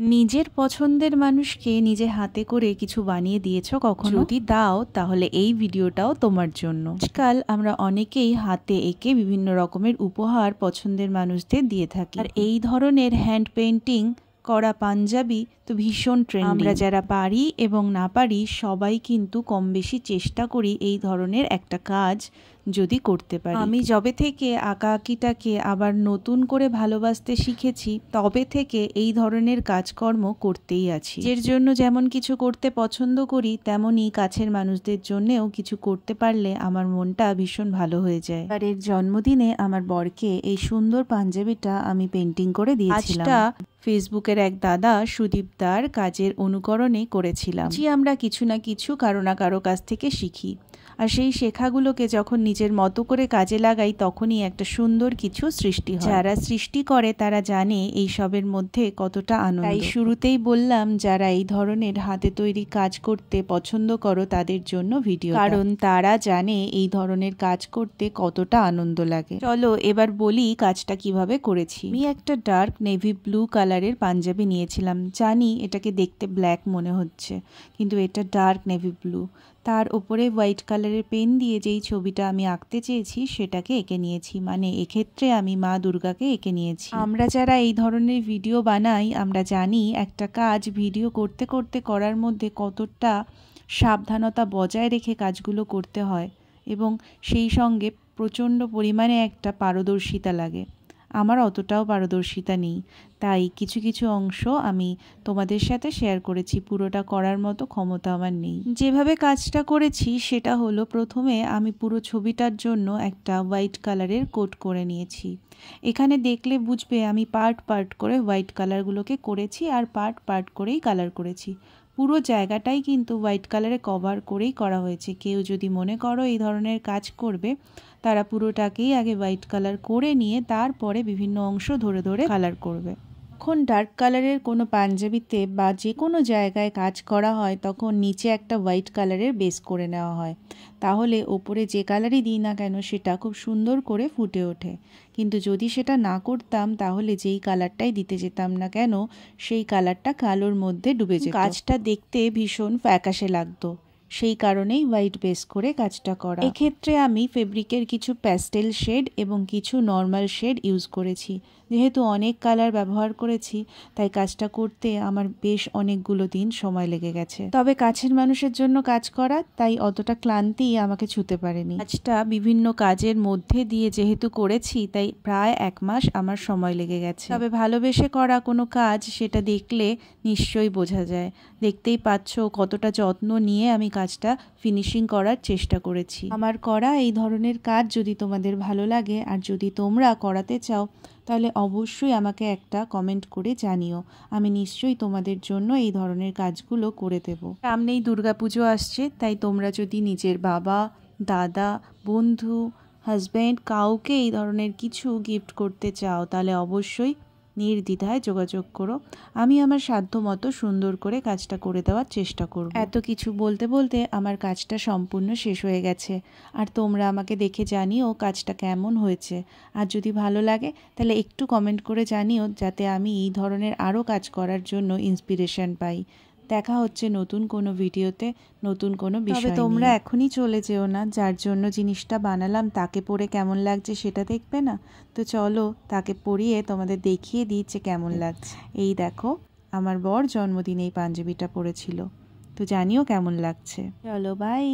নিজের পছন্দের মানুষকে নিজে হাতে করে কিছু বানিয়ে দিয়েছো কখনো? যদি দাও তাহলে এই ভিডিওটাও তোমার জন্য। আজকাল আমরা অনেকেই হাতে এঁকে বিভিন্ন রকমের উপহার পছন্দের মানুষদের দিয়ে থাকি, আর এই ধরনের হ্যান্ড পেইন্টিং করা পাঞ্জাবি তো ভীষণ ট্রেন্ডিং। আমরা যারা পারি এবং না পারি সবাই কিন্তু কম বেশি চেষ্টা করি এই ধরনের একটা কাজ যদি করতে পারি। আমি যবে থেকে আঁকাআঁকিটাকে আবার নতুন করে ভালোবাসতে শিখেছি তবে থেকে এই ধরনের কাজকর্ম করতেই আছি। এর জন্য যেমন কিছু করতে পছন্দ করি তেমনই কাছের মানুষদের জন্যেও কিছু করতে পারলে আমার মনটা ভীষণ ভালো হয়ে যায়। আর এর জন্মদিনে আমার বরকে এই সুন্দর পাঞ্জাবিটা আমি পেন্টিং করে দিয়েছিলাম। ফেসবুকের এক দাদা সুদীপ দার কাজের অনুকরণে করেছিলাম। আমরা কিছু না কিছু কারো না কারো কাছ থেকে শিখি, আর সেই শেখাগুলোকে যখন নিজের মতো করে কাজে লাগাই তখনই একটা সুন্দর কিছু সৃষ্টি হয়। যারা সৃষ্টি করে তারা জানে এই সবের মধ্যে কতটা আনন্দ। তাই শুরুতেই বললাম, যারা এই ধরনের হাতে তৈরি কাজ করতে পছন্দ করো তাদের জন্য ভিডিও, কারণ তারা জানে এই ধরনের কাজ করতে কতটা আনন্দ লাগে। চলো এবার বলি কাজটা কিভাবে করেছি। আমি একটা ডার্ক নেভি ব্লু কালারের পাঞ্জাবি নিয়েছিলাম। জানি এটাকে দেখতে ব্ল্যাক মনে হচ্ছে, কিন্তু এটা ডার্ক নেভি ব্লু। তার ওপরে হোয়াইট কালারের পেন দিয়ে যেই ছবিটা আমি আঁকতে চেয়েছি সেটাকে এঁকে নিয়েছি, মানে এক্ষেত্রে আমি মা দুর্গাকে এঁকে নিয়েছি। আমরা যারা এই ধরনের ভিডিও বানাই আমরা জানি একটা কাজ ভিডিও করতে করতে করার মধ্যে কতটা সাবধানতা বজায় রেখে কাজগুলো করতে হয়, এবং সেই সঙ্গে প্রচণ্ড পরিমাণে একটা পারদর্শিতা লাগে। আমার অতটাও পারদর্শিতা নেই, তাই কিছু কিছু অংশ আমি তোমাদের সাথে শেয়ার করেছি, পুরোটা করার মতো ক্ষমতা আমার নেই। যেভাবে কাজটা করেছি সেটা হলো, প্রথমে আমি পুরো ছবিটার জন্য একটা হোয়াইট কালারের কোট করে নিয়েছি। এখানে দেখলে বুঝবে আমি পার্ট পার্ট করে হোয়াইট কালারগুলোকে করেছি, আর পার্ট পার্ট করেই কালার করেছি। পুরো জায়গাটাই কিন্তু হোয়াইট কালারে কভার করেই করা হয়েছে। কেউ যদি মনে করো এই ধরনের কাজ করবে, তারা পুরোটাকেই আগে হোয়াইট কালার করে নিয়ে তারপরে বিভিন্ন অংশ ধরে ধরে কালার করবে। যখন ডার্ক কালারের কোনো পাঞ্জাবিতে বা যে কোনো জায়গায় কাজ করা হয় তখন নিচে একটা হোয়াইট কালারের বেস করে নেওয়া হয়, তাহলে ওপরে যে কালারই দিই না কেন সেটা খুব সুন্দর করে ফুটে ওঠে। কিন্তু যদি সেটা না করতাম তাহলে যেই কালারটাই দিতে যেতাম না কেন সেই কালারটা কালোর মধ্যে ডুবে যেত, কাজটা দেখতে ভীষণ ফ্যাকাশে লাগতো। সেই কারণেই হোয়াইট বেস করে কাজটা করা। এক্ষেত্রে আমি ফেব্রিকের কিছু প্যাস্টেল শেড এবং কিছু নর্মাল শেড ইউজ করেছি। যেহেতু অনেক কালার ব্যবহার করেছি তাই কাজটা করতে আমার বেশ অনেকগুলো দিন সময় লেগে গেছে। তবে কাছের মানুষের জন্য কাজ করা, তাই অতটা ক্লান্তি আমাকে ছুঁতে পারেনি। কাজটা বিভিন্ন কাজের মধ্যে দিয়ে যেহেতু করেছি তাই প্রায় 1 মাস আমার সময় লেগে গেছে। তবে ভালোবেসে করা কোনো কাজ সেটা দেখলে নিশ্চয়ই বোঝা যায়। দেখতেই পাচ্ছ কতটা যত্ন নিয়ে আমি কাজটা ফিনিশিং করার চেষ্টা করেছি। আমার করা এই ধরনের কাজ যদি তোমাদের ভালো লাগে আর যদি তোমরা করাতে চাও তাহলে অবশ্যই আমাকে একটা কমেন্ট করে জানিও। আমি নিশ্চয়ই তোমাদের জন্য এই ধরনের কাজগুলো করে দেব। সামনেই দুর্গাপুজো আসছে, তাই তোমরা যদি নিজের বাবা, দাদা, বন্ধু, হাজব্যান্ড কাউকে এই ধরনের কিছু গিফট করতে চাও তাহলে অবশ্যই নির্দ্বিধায় যোগাযোগ করো। আমি আমার সাধ্য মতো সুন্দর করে কাজটা করে দেওয়ার চেষ্টা করব। এত কিছু বলতে বলতে আমার কাজটা সম্পূর্ণ শেষ হয়ে গেছে, আর তোমরা আমাকে দেখে জানিও কাজটা কেমন হয়েছে। আর যদি ভালো লাগে তাহলে একটু কমেন্ট করে জানিও, যাতে আমি এই ধরনের আরও কাজ করার জন্য ইন্সপিরেশন পাই। দেখা হচ্ছে নতুন কোনো ভিডিওতে নতুন কোনো বিষয়। তবে তোমরা এখনই চলে যেও না, যার জন্য জিনিসটা বানালাম তাকে পরে কেমন লাগছে সেটা দেখবে না? তো চলো তাকে পরিয়ে তোমাদের দেখিয়ে দিচ্ছে কেমন লাগছে। এই দেখো আমার বর জন্মদিনে এই পাঞ্জাবিটা পরেছিল, তো জানিও কেমন লাগছে। চলো বাই।